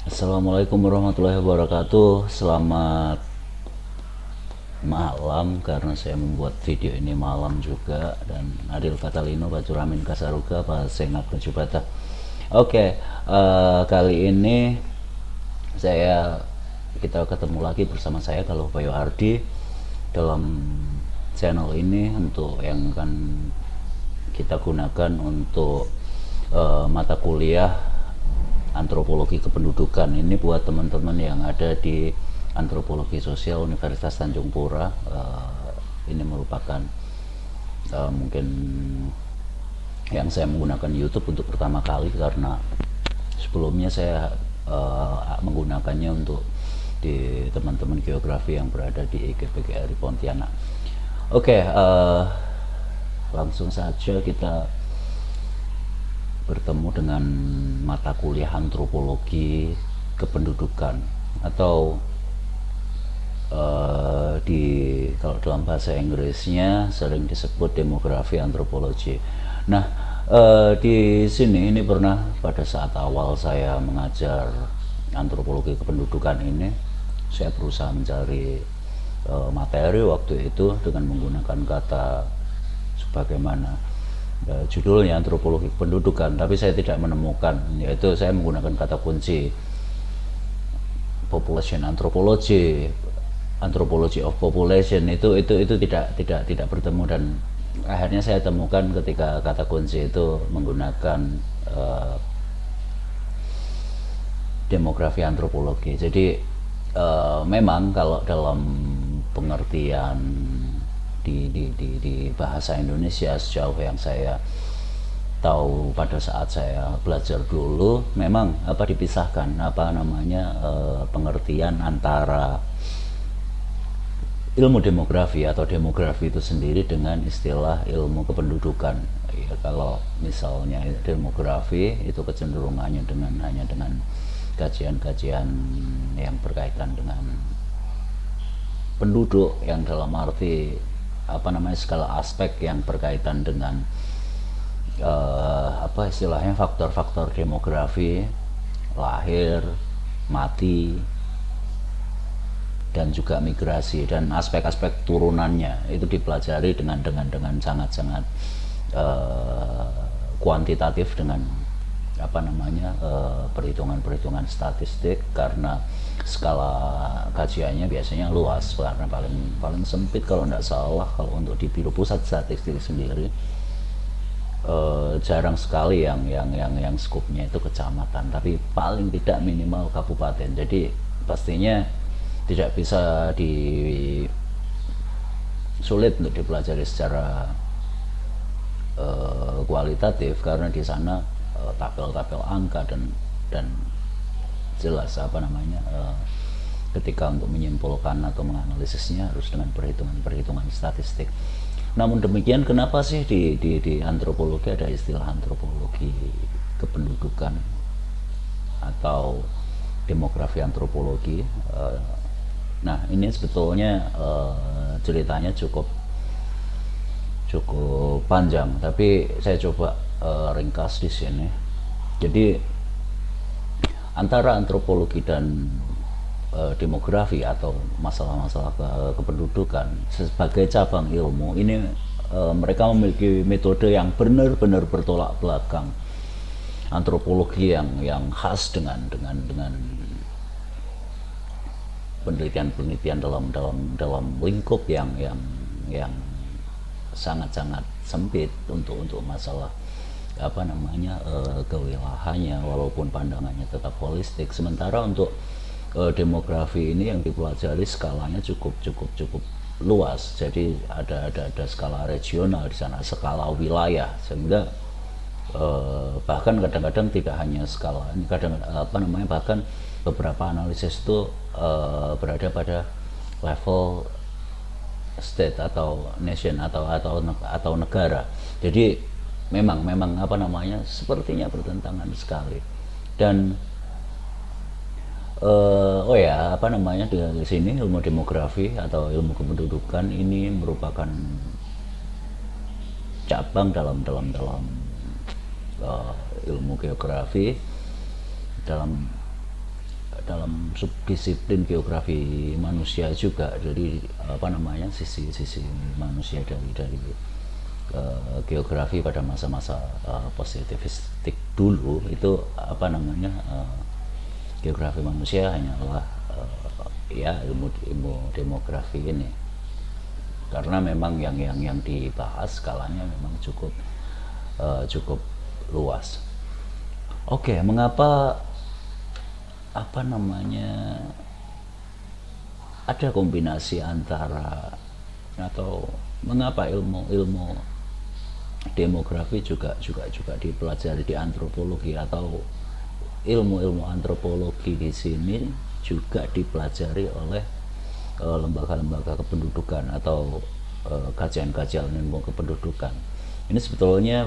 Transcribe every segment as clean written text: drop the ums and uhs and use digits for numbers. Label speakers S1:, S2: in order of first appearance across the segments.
S1: Assalamualaikum warahmatullahi wabarakatuh. Selamat malam karena saya membuat video ini malam juga, dan Adil Fatalino Bacuramin Kasaruga Pak Sengak Jubata. Oke, kali ini kita ketemu lagi bersama saya kalau Bayu Ardi dalam channel ini untuk yang akan kita gunakan untuk mata kuliah antropologi kependudukan. Ini buat teman-teman yang ada di antropologi sosial Universitas Tanjung Pura. Ini merupakan mungkin yang saya menggunakan YouTube untuk pertama kali, karena sebelumnya saya menggunakannya untuk di teman-teman geografi yang berada di IGPGRI Pontianak. Oke, langsung saja kita bertemu dengan mata kuliah antropologi kependudukan, atau kalau dalam bahasa Inggrisnya sering disebut demografi antropologi. Nah, di sini ini pernah pada saat awal saya mengajar antropologi kependudukan ini, saya berusaha mencari materi waktu itu dengan menggunakan kata sebagaimana judulnya antropologi kependudukan, tapi saya tidak menemukan, yaitu saya menggunakan kata kunci population anthropology, anthropology of population, itu tidak bertemu, dan akhirnya saya temukan ketika kata kunci itu menggunakan demografi antropologi. Jadi memang kalau dalam pengertian di bahasa Indonesia sejauh yang saya tahu pada saat saya belajar dulu, memang dipisahkan pengertian antara ilmu demografi atau demografi itu sendiri dengan istilah ilmu kependudukan. Ya, kalau misalnya demografi itu kecenderungannya hanya dengan kajian-kajian yang berkaitan dengan penduduk, yang dalam arti segala aspek yang berkaitan dengan istilahnya faktor-faktor demografi, lahir, mati, dan juga migrasi, dan aspek-aspek turunannya itu dipelajari dengan sangat-sangat kuantitatif, dengan perhitungan-perhitungan statistik, karena skala kajiannya biasanya luas, karena paling sempit kalau tidak salah, kalau untuk di Biro Pusat Statistik sendiri jarang sekali yang skupnya itu kecamatan, tapi paling tidak minimal kabupaten. Jadi pastinya tidak bisa sulit untuk dipelajari secara kualitatif, karena di sana tabel-tabel angka dan jelas ketika untuk menyimpulkan atau menganalisisnya harus dengan perhitungan statistik. Namun demikian, kenapa sih di antropologi ada istilah antropologi kependudukan atau demografi antropologi? Nah, ini sebetulnya ceritanya cukup panjang, tapi saya coba ringkas di sini. Jadi antara antropologi dan demografi atau masalah-masalah kependudukan sebagai cabang ilmu ini, mereka memiliki metode yang benar-benar bertolak belakang. Antropologi yang khas dengan penelitian dalam lingkup yang sangat-sangat sempit untuk masalah kewilayahannya, walaupun pandangannya tetap holistik. Sementara untuk demografi ini yang dipelajari skalanya cukup luas. Jadi ada skala regional di sana, skala wilayah, sehingga bahkan kadang-kadang tidak hanya skala ini, bahkan beberapa analisis itu berada pada level state atau nation atau negara. Jadi memang sepertinya bertentangan sekali. Dan di sini ilmu demografi atau ilmu kependudukan ini merupakan cabang dalam ilmu geografi, dalam dalam subdisiplin geografi manusia juga. Jadi apa namanya, sisi manusia dari geografi pada masa-masa positivistik dulu itu apa namanya, geografi manusia hanyalah ya ilmu demografi ini, karena memang yang dibahas skalanya memang cukup luas. Oke, mengapa apa namanya ada kombinasi antara, atau mengapa ilmu demografi juga dipelajari di antropologi, atau ilmu antropologi di sini juga dipelajari oleh lembaga-lembaga kependudukan atau kajian-kajian ilmu kependudukan. Ini sebetulnya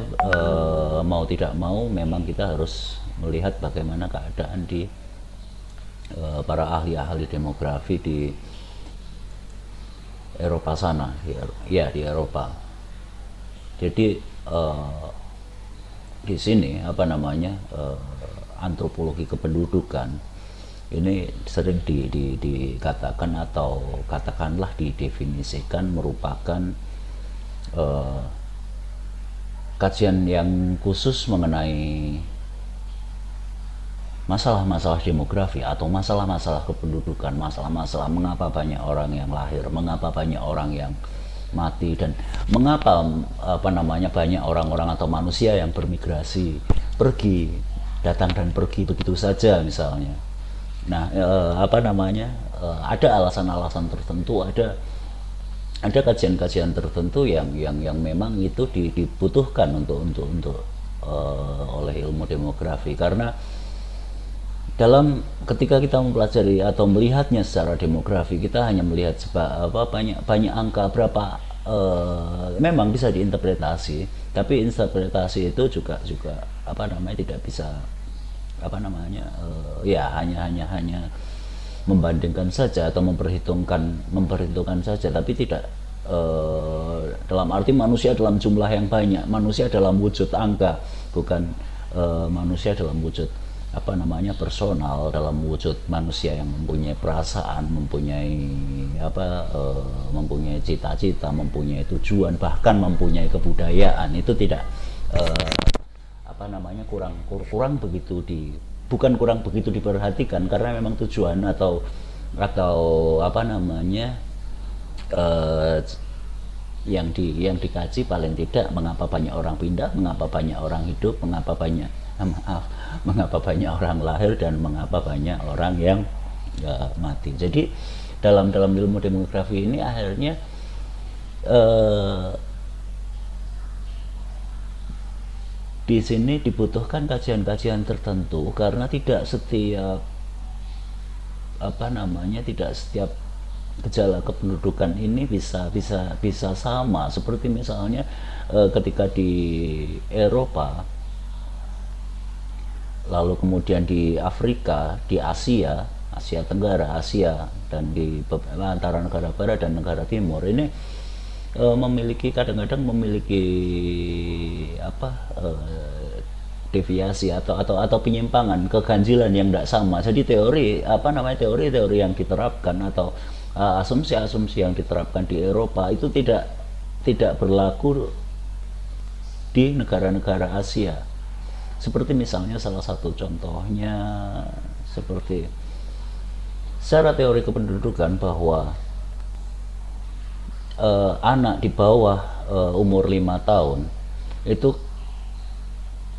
S1: mau tidak mau memang kita harus melihat bagaimana keadaan di para ahli-ahli demografi di Eropa sana, ya di Eropa. Jadi di sini apa namanya, antropologi kependudukan ini sering dikatakan atau katakanlah didefinisikan merupakan kajian yang khusus mengenai masalah-masalah demografi atau masalah-masalah kependudukan, masalah-masalah mengapa banyak orang yang lahir, mengapa banyak orang yang mati, dan mengapa apa namanya banyak orang-orang atau manusia yang bermigrasi, pergi, datang dan pergi begitu saja misalnya. Nah, apa namanya, ada alasan-alasan tertentu, ada kajian-kajian tertentu yang memang itu dibutuhkan untuk oleh ilmu demografi, karena ketika kita mempelajari atau melihatnya secara demografi, kita hanya melihat banyak angka berapa, memang bisa diinterpretasi, tapi interpretasi itu juga apa namanya tidak bisa apa namanya, ya hanya membandingkan saja atau memperhitungkan saja, tapi tidak dalam arti manusia dalam jumlah yang banyak, manusia dalam wujud angka, bukan manusia dalam wujud apa namanya personal, dalam wujud manusia yang mempunyai perasaan, mempunyai mempunyai cita-cita, mempunyai tujuan, bahkan mempunyai kebudayaan. Itu tidak apa namanya kurang begitu bukan kurang begitu diperhatikan, karena memang tujuan atau apa namanya yang dikaji paling tidak mengapa banyak orang pindah, mengapa banyak orang hidup, mengapa banyak orang lahir, dan mengapa banyak orang yang mati. Jadi dalam ilmu demografi ini akhirnya di sini dibutuhkan kajian-kajian tertentu, karena tidak setiap gejala kependudukan ini bisa sama. Seperti misalnya ketika di Eropa, lalu kemudian di Afrika, di Asia Tenggara, Asia, dan di antara negara barat dan negara timur ini kadang-kadang memiliki deviasi atau penyimpangan, keganjilan yang tidak sama. Jadi teori yang diterapkan atau asumsi-asumsi yang diterapkan di Eropa itu tidak berlaku di negara-negara Asia. Seperti misalnya salah satu contohnya seperti secara teori kependudukan bahwa anak di bawah umur 5 tahun itu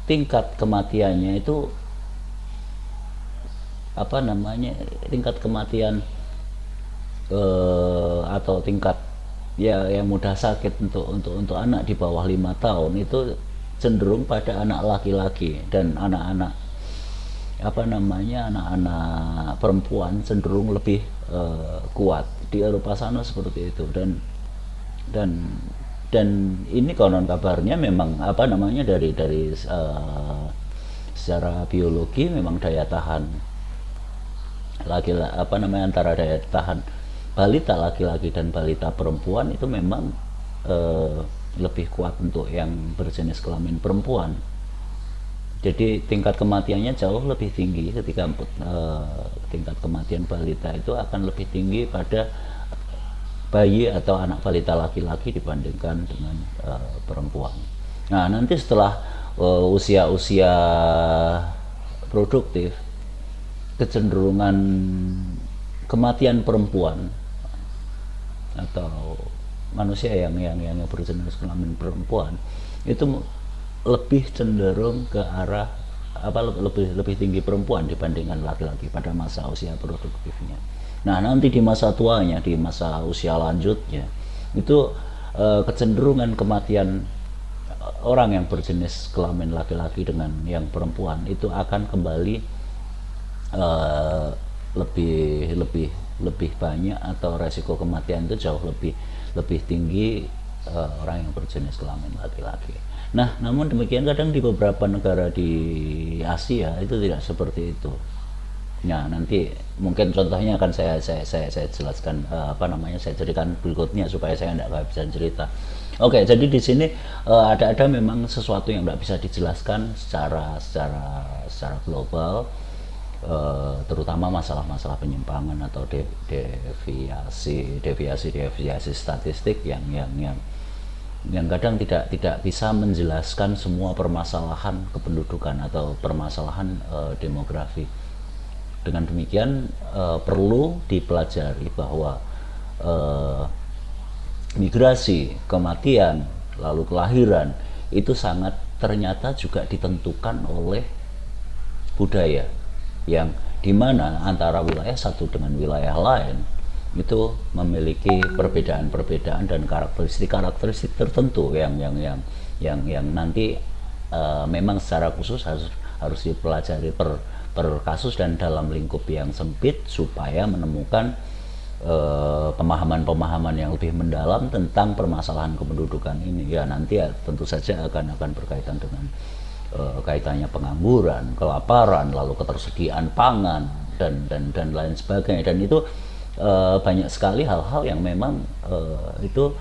S1: tingkat kematiannya itu tingkat kematian atau tingkat yang mudah sakit untuk anak di bawah 5 tahun itu cenderung pada anak laki-laki, dan anak-anak perempuan cenderung lebih kuat. Di Eropa sana seperti itu, dan ini konon kabarnya memang dari secara biologi memang daya tahan antara daya tahan balita laki-laki dan balita perempuan itu memang lebih kuat untuk yang berjenis kelamin perempuan. Jadi tingkat kematiannya jauh lebih tinggi ketika tingkat kematian balita itu akan lebih tinggi pada bayi atau anak balita laki-laki dibandingkan dengan perempuan. Nah, nanti setelah usia-usia produktif, kecenderungan kematian perempuan atau manusia yang berjenis kelamin perempuan itu lebih cenderung ke arah lebih tinggi perempuan dibandingkan laki-laki pada masa usia produktifnya. Nah, nanti di masa tuanya, di masa usia lanjutnya itu kecenderungan kematian orang yang berjenis kelamin laki-laki dengan yang perempuan itu akan kembali lebih lebih lebih banyak, atau resiko kematian itu jauh lebih tinggi orang yang berjenis kelamin laki-laki. Nah, namun demikian kadang di beberapa negara di Asia itu tidak seperti itu. Nah, nanti mungkin contohnya akan saya jelaskan saya jadikan berikutnya supaya saya tidak bisa cerita. Oke, jadi di sini ada memang sesuatu yang tidak bisa dijelaskan secara global, terutama masalah-masalah penyimpangan atau deviasi statistik yang kadang tidak bisa menjelaskan semua permasalahan kependudukan atau permasalahan demografi. Dengan demikian perlu dipelajari bahwa migrasi, kematian, lalu kelahiran itu sangat ternyata juga ditentukan oleh budaya, yang dimana antara wilayah satu dengan wilayah lain itu memiliki perbedaan-perbedaan dan karakteristik tertentu yang nanti memang secara khusus harus dipelajari per kasus dan dalam lingkup yang sempit supaya menemukan pemahaman-pemahaman yang lebih mendalam tentang permasalahan kependudukan ini. Ya, nanti ya tentu saja akan berkaitan dengan kaitannya pengangguran, kelaparan, lalu ketersediaan pangan dan lain sebagainya. Dan itu banyak sekali hal-hal yang memang itu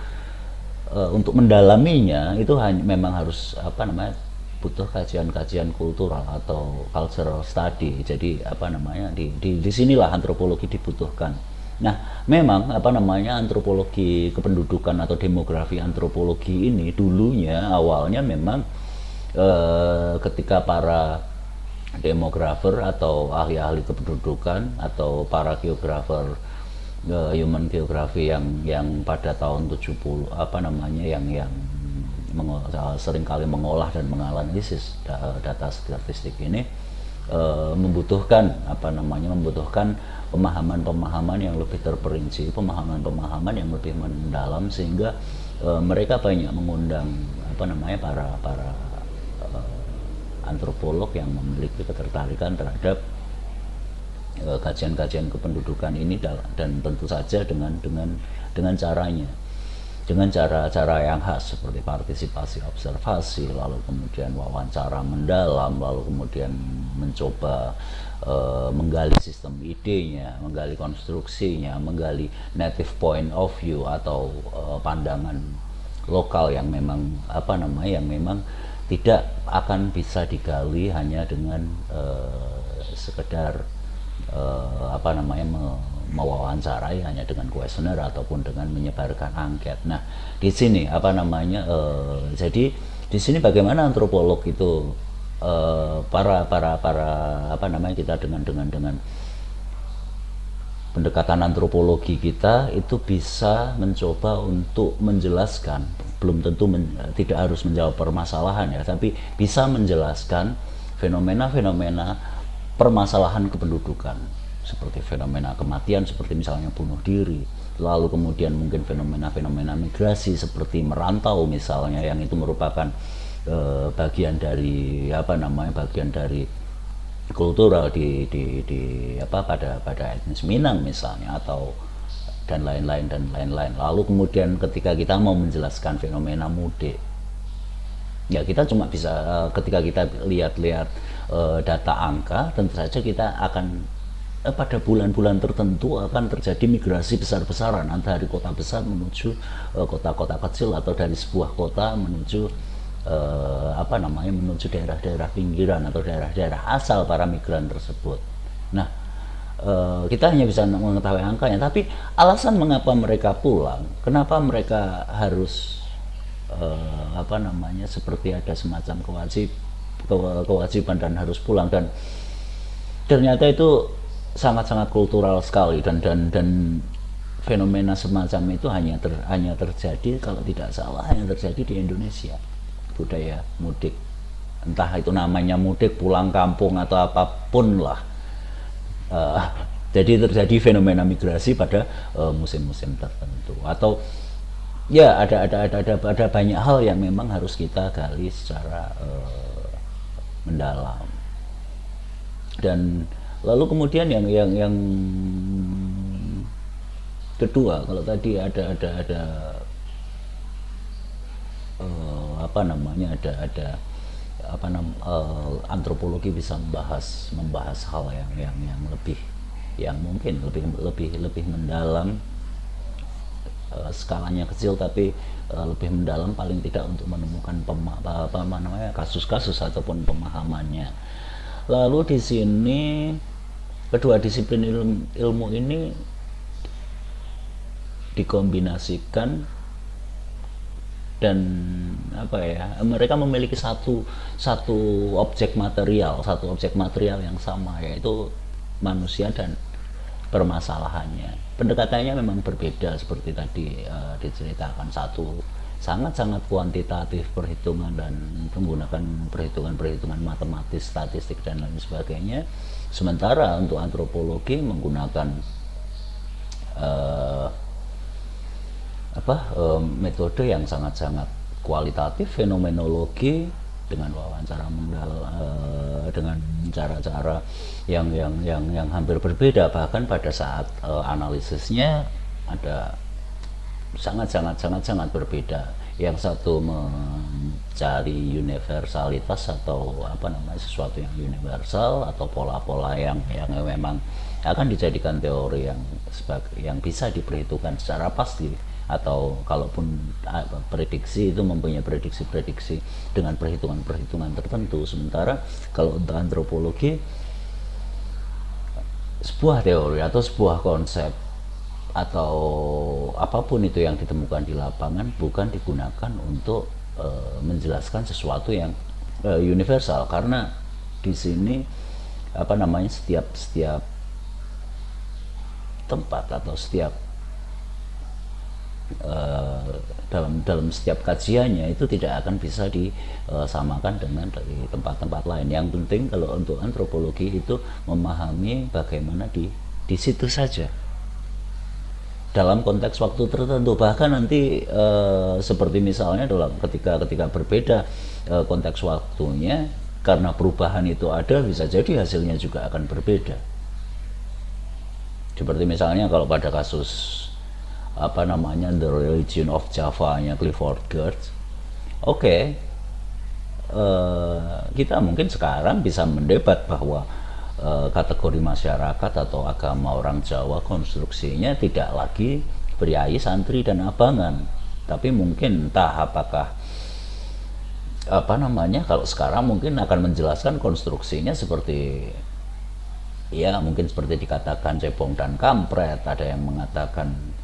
S1: untuk mendalaminya itu memang harus butuh kajian-kajian kultural atau cultural study. Jadi di sinilah antropologi dibutuhkan. Nah, memang antropologi kependudukan atau demografi antropologi ini dulunya awalnya memang ketika para demografer atau ahli-ahli kependudukan atau para geografer human geography yang pada tahun 70 yang seringkali mengolah dan menganalisis data statistik ini membutuhkan pemahaman-pemahaman yang lebih terperinci, pemahaman-pemahaman yang lebih mendalam, sehingga mereka banyak mengundang para antropolog yang memiliki ketertarikan terhadap kajian-kajian kependudukan ini, dan tentu saja dengan caranya, dengan cara-cara yang khas seperti partisipasi observasi, lalu kemudian wawancara mendalam, lalu kemudian mencoba menggali sistem idenya, menggali konstruksinya, menggali native point of view atau pandangan lokal yang memang yang memang tidak akan bisa digali hanya dengan sekedar mewawancarai hanya dengan kuesioner ataupun dengan menyebarkan angket. Nah, di sini jadi di sini bagaimana antropolog itu kita dengan pendekatan antropologi kita itu bisa mencoba untuk menjelaskan, belum tentu tidak harus menjawab permasalahan ya, tapi bisa menjelaskan fenomena-fenomena permasalahan kependudukan, seperti fenomena kematian seperti misalnya bunuh diri, lalu kemudian mungkin fenomena-fenomena migrasi seperti merantau misalnya, yang itu merupakan bagian dari kultural pada etnis Minang misalnya, atau dan lain-lain. Lalu kemudian ketika kita mau menjelaskan fenomena mudik, ya kita cuma bisa ketika kita lihat data angka, tentu saja kita akan pada bulan-bulan tertentu akan terjadi migrasi besar-besaran antara dari kota besar menuju kota-kota kecil, atau dari sebuah kota menuju apa namanya, menuju daerah-daerah pinggiran atau daerah-daerah asal para migran tersebut. Nah, kita hanya bisa mengetahui angkanya, tapi alasan mengapa mereka pulang, kenapa mereka harus apa namanya, seperti ada semacam kewajiban dan harus pulang, dan ternyata itu sangat-sangat kultural sekali, dan fenomena semacam itu hanya terjadi, kalau tidak salah hanya terjadi di Indonesia, budaya mudik, entah itu namanya mudik, pulang kampung atau apapun lah. Jadi terjadi fenomena migrasi pada musim-musim tertentu, atau ya ada banyak hal yang memang harus kita gali secara mendalam. Dan lalu kemudian yang kedua, kalau tadi ada apa namanya, antropologi bisa membahas hal yang lebih, yang mungkin lebih mendalam, skalanya kecil tapi lebih mendalam, paling tidak untuk menemukan kasus-kasus ataupun pemahamannya. Lalu di sini kedua disiplin ilmu ini dikombinasikan, dan apa ya, mereka memiliki satu objek material yang sama, yaitu manusia dan permasalahannya. Pendekatannya memang berbeda seperti tadi diceritakan, satu sangat-sangat kuantitatif perhitungan dan menggunakan perhitungan matematis, statistik dan lain sebagainya, sementara untuk antropologi menggunakan metode yang sangat-sangat kualitatif, fenomenologi, dengan wawancara dengan cara-cara yang hampir berbeda, bahkan pada saat analisisnya ada sangat berbeda. Yang satu mencari universalitas atau apa namanya, sesuatu yang universal atau pola-pola yang memang akan dijadikan teori yang bisa diperhitungkan secara pasti, atau kalaupun prediksi itu mempunyai prediksi dengan perhitungan tertentu. Sementara kalau untuk antropologi, sebuah teori atau sebuah konsep atau apapun itu yang ditemukan di lapangan bukan digunakan untuk menjelaskan sesuatu yang universal, karena di sini apa namanya, setiap tempat atau setiap dalam setiap kajiannya itu tidak akan bisa disamakan dengan dari tempat-tempat lain. Yang penting kalau untuk antropologi itu memahami bagaimana di situ saja, dalam konteks waktu tertentu. Bahkan nanti seperti misalnya ketika berbeda konteks waktunya, karena perubahan itu ada, bisa jadi hasilnya juga akan berbeda. Seperti misalnya kalau pada kasus apa namanya, The Religion of Java-nya Clifford Geertz, kita mungkin sekarang bisa mendebat bahwa kategori masyarakat atau agama orang Jawa konstruksinya tidak lagi priai, santri, dan abangan. Tapi mungkin entah apakah apa namanya, kalau sekarang mungkin akan menjelaskan konstruksinya seperti, ya mungkin seperti dikatakan cebong dan kampret. Ada yang mengatakan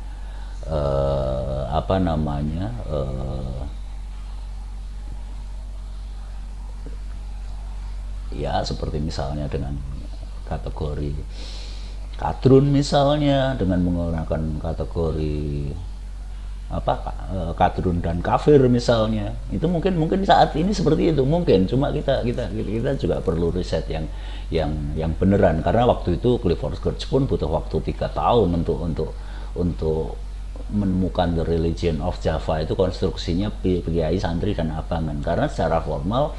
S1: apa namanya, ya seperti misalnya dengan kategori kadrun misalnya, dengan menggunakan kategori kadrun dan kafir misalnya. Itu mungkin saat ini seperti itu mungkin, cuma kita juga perlu riset yang beneran, karena waktu itu Clifford Geertz pun butuh waktu 3 tahun untuk menemukan The Religion of Java itu konstruksinya priai, santri, dan abangan. Karena secara formal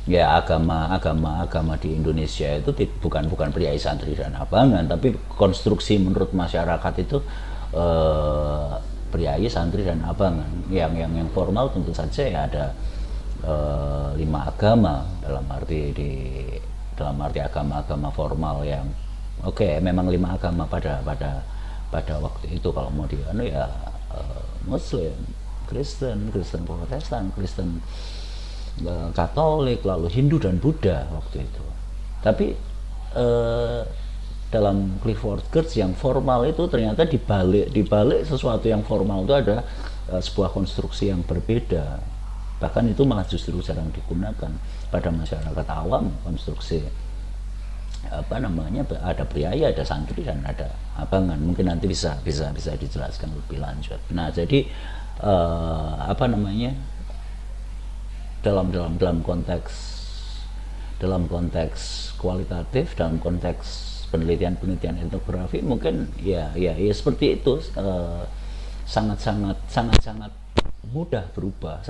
S1: ya agama di Indonesia itu bukan priai, santri, dan abangan, tapi konstruksi menurut masyarakat itu priai, santri, dan abangan. Yang formal tentu saja ya ada 5 agama, dalam arti agama formal yang memang 5 agama pada waktu itu. Kalau mau Muslim, Kristen Protestan, Kristen Katolik, lalu Hindu dan Buddha waktu itu. Tapi dalam Clifford Geertz yang formal itu ternyata dibalik sesuatu yang formal itu ada sebuah konstruksi yang berbeda. Bahkan itu malah justru jarang digunakan pada masyarakat awam. Konstruksi ada priaya, ada santri, dan ada abangan. Mungkin nanti bisa dijelaskan lebih lanjut. Nah, jadi dalam konteks kualitatif, dalam konteks penelitian etnografi, mungkin ya seperti itu, sangat mudah berubah,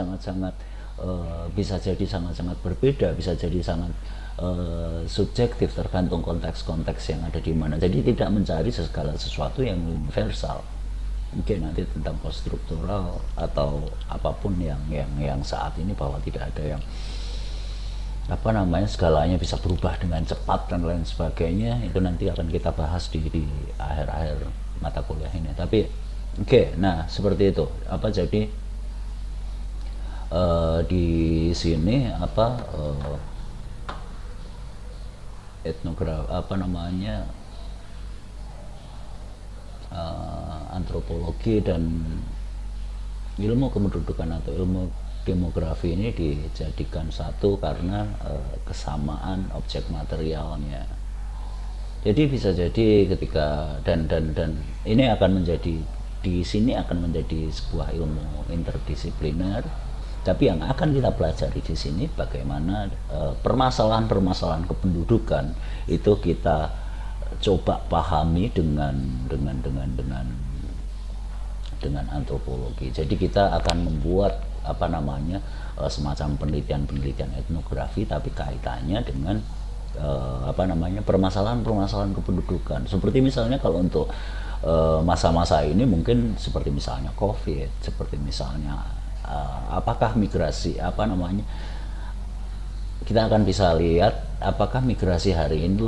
S1: bisa jadi sangat berbeda, bisa jadi sangat subjektif, tergantung konteks-konteks yang ada di mana. Jadi tidak mencari segala sesuatu yang universal. Mungkin nanti tentang poststruktural atau apapun yang saat ini, bahwa tidak ada yang segalanya bisa berubah dengan cepat dan lain sebagainya, itu nanti akan kita bahas di akhir-akhir mata kuliah ini. Tapi nah seperti itu. Jadi di sini antropologi dan ilmu kependudukan atau ilmu demografi ini dijadikan satu karena kesamaan objek materialnya. Jadi bisa jadi ketika dan ini akan menjadi, di sini akan menjadi sebuah ilmu interdisipliner. Tapi yang akan kita pelajari di sini bagaimana permasalahan-permasalahan kependudukan itu kita coba pahami dengan antropologi. Jadi kita akan membuat semacam penelitian etnografi, tapi kaitannya dengan permasalahan kependudukan. Seperti misalnya kalau untuk masa-masa ini mungkin seperti misalnya COVID, seperti misalnya apakah migrasi kita akan bisa lihat apakah migrasi hari ini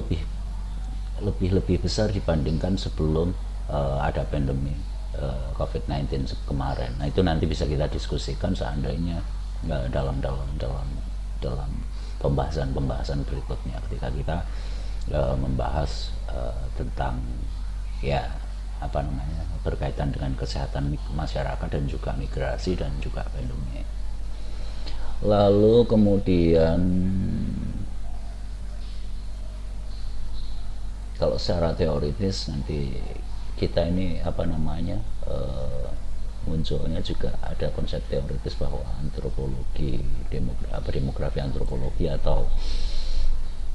S1: lebih besar dibandingkan sebelum ada pandemi COVID-19 kemarin. Nah, itu nanti bisa kita diskusikan seandainya dalam pembahasan berikutnya, ketika kita membahas tentang berkaitan dengan kesehatan masyarakat dan juga migrasi dan juga pandemi. Lalu kemudian kalau secara teoritis nanti kita ini munculnya juga ada konsep teoritis bahwa antropologi demografi antropologi atau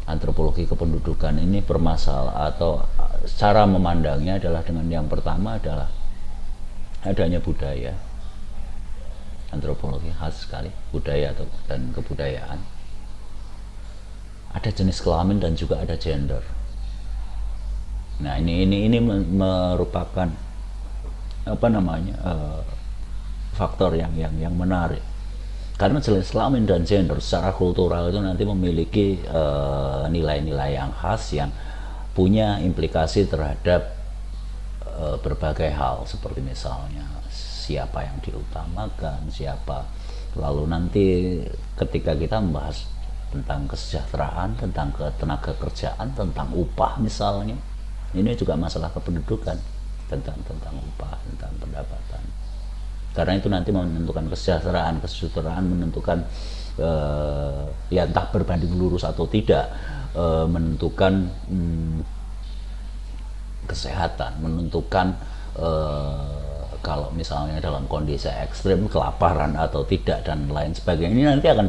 S1: antropologi kependudukan ini atau cara memandangnya adalah dengan yang pertama adalah adanya budaya. Antropologi khas sekali budaya dan kebudayaan. Ada jenis kelamin dan juga ada gender. Nah, ini merupakan faktor yang menarik, karena jenis kelamin dan gender secara kultural itu nanti memiliki nilai-nilai yang khas yang punya implikasi terhadap berbagai hal, seperti misalnya siapa yang diutamakan, lalu nanti ketika kita membahas tentang kesejahteraan, tentang ketenaga kerjaan, tentang upah misalnya, ini juga masalah kependudukan, tentang upah, tentang pendapatan. Karena itu nanti menentukan kesejahteraan menentukan entah berbanding lurus atau tidak, menentukan kesehatan, menentukan kalau misalnya dalam kondisi ekstrim kelaparan atau tidak dan lain sebagainya. Ini nanti akan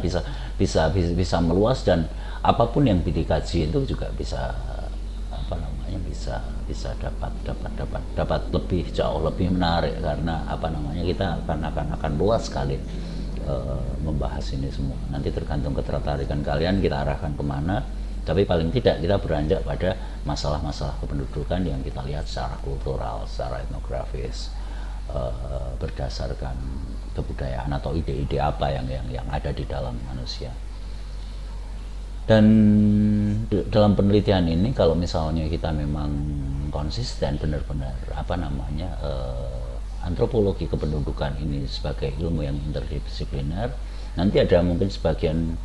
S1: bisa meluas, dan apapun yang dikaji itu juga bisa dapat jauh lebih menarik, karena kita akan luas sekali membahas ini semua. Nanti tergantung ketertarikan kalian kita arahkan kemana, tapi paling tidak kita beranjak pada masalah-masalah kependudukan yang kita lihat secara kultural, secara etnografis, berdasarkan kebudayaan atau ide-ide apa yang ada di dalam manusia. Dan dalam penelitian ini, kalau misalnya kita memang konsisten benar-benar antropologi kependudukan ini sebagai ilmu yang interdisipliner, Nanti ada mungkin sebagian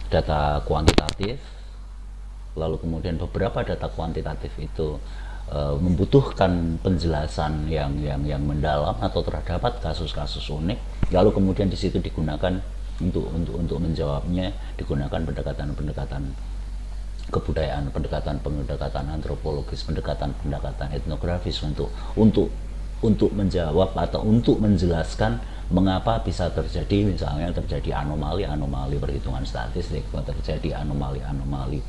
S1: data kuantitatif, lalu kemudian beberapa data kuantitatif itu membutuhkan penjelasan yang mendalam atau terdapat kasus-kasus unik, lalu kemudian di situ digunakan untuk menjawabnya, digunakan pendekatan-pendekatan kebudayaan, pendekatan antropologis, pendekatan etnografis untuk menjawab atau untuk menjelaskan mengapa bisa terjadi, misalnya terjadi anomali perhitungan statistik, terjadi anomali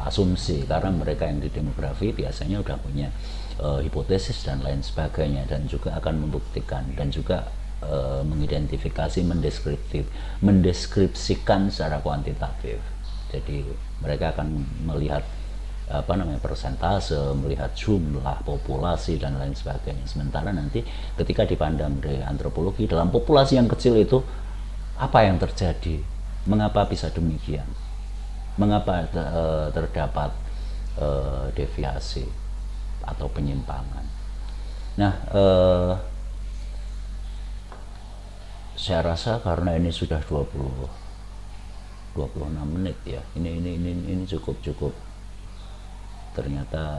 S1: asumsi, karena mereka yang di demografi biasanya udah punya hipotesis dan lain sebagainya, dan juga akan membuktikan dan juga mengidentifikasi, mendeskripsikan secara kuantitatif. Jadi mereka akan melihat persentase, melihat jumlah populasi dan lain sebagainya. Sementara nanti ketika dipandang dari antropologi, dalam populasi yang kecil itu apa yang terjadi, mengapa bisa demikian, mengapa terdapat deviasi atau penyimpangan. Nah, saya rasa karena ini sudah 26 menit ya, ini cukup ternyata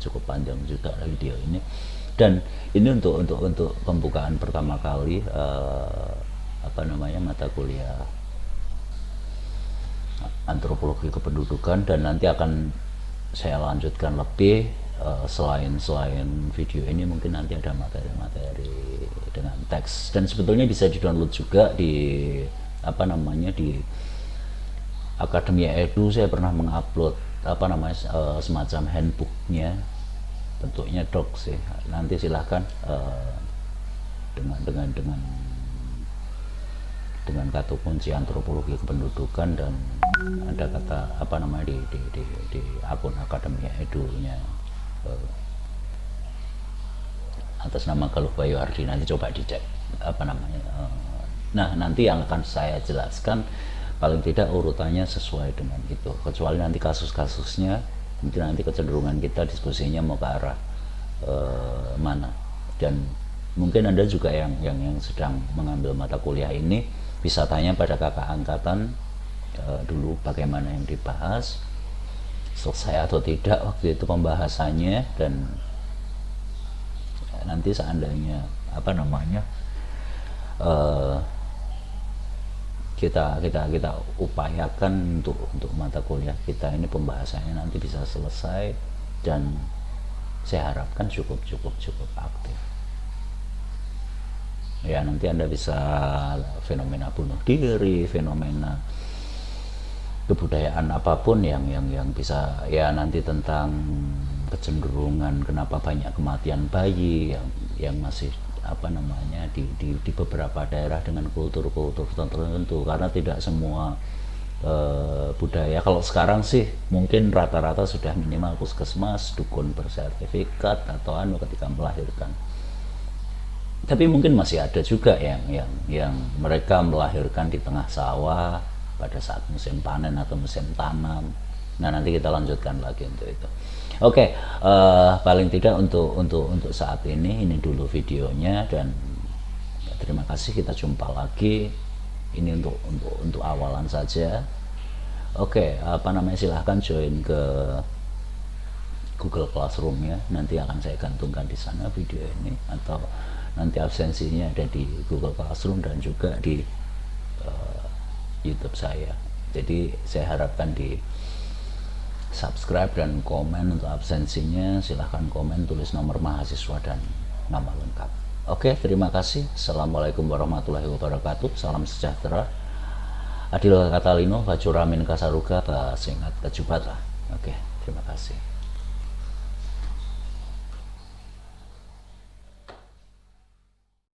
S1: cukup panjang juga video ini, dan ini untuk pembukaan pertama kali mata kuliah antropologi kependudukan, dan nanti akan saya lanjutkan lebih selain video ini. Mungkin nanti ada materi-materi dengan teks, dan sebetulnya bisa di-download juga di di Akademia Edu. Saya pernah mengupload semacam handbooknya, bentuknya doc sih. Nanti silahkan dengan kata kunci antropologi kependudukan, dan ada kata di akun Akademia Edu-nya atas nama Galuh Bayu Ardi. Nanti coba dicek nah, nanti yang akan saya jelaskan paling tidak urutannya sesuai dengan itu, kecuali nanti kasus-kasusnya, mungkin nanti kecenderungan kita diskusinya mau ke arah mana. Dan mungkin Anda juga yang sedang mengambil mata kuliah ini bisa tanya pada kakak angkatan dulu bagaimana yang dibahas, selesai atau tidak waktu itu pembahasannya, dan nanti seandainya kita upayakan untuk mata kuliah kita ini pembahasannya nanti bisa selesai, dan saya harapkan cukup aktif ya. Nanti Anda bisa fenomena bunuh diri, fenomena kebudayaan apapun yang bisa ya, nanti tentang kecenderungan kenapa banyak kematian bayi yang masih di beberapa daerah dengan kultur tertentu, karena tidak semua budaya. Kalau sekarang sih mungkin rata-rata sudah minimal puskesmas, dukun bersertifikat atau ketika melahirkan, tapi mungkin masih ada juga yang mereka melahirkan di tengah sawah pada saat musim panen atau musim tanam. Nah, nanti kita lanjutkan lagi untuk itu. Oke, paling tidak untuk saat ini dulu videonya, dan terima kasih. Kita jumpa lagi. Ini untuk awalan saja. Oke, silahkan join ke Google Classroom ya. Nanti akan saya gantungkan di sana video ini, atau nanti absensinya ada di Google Classroom dan juga di YouTube saya. Jadi saya harapkan di subscribe dan komen untuk absensinya. Silahkan komen, tulis nomor mahasiswa dan nama lengkap. Oke, terima kasih. Assalamualaikum warahmatullahi wabarakatuh. Salam sejahtera. Adil Katalino, Bacuramin Kasaruga, Basingat Kejubata. Oke, terima kasih.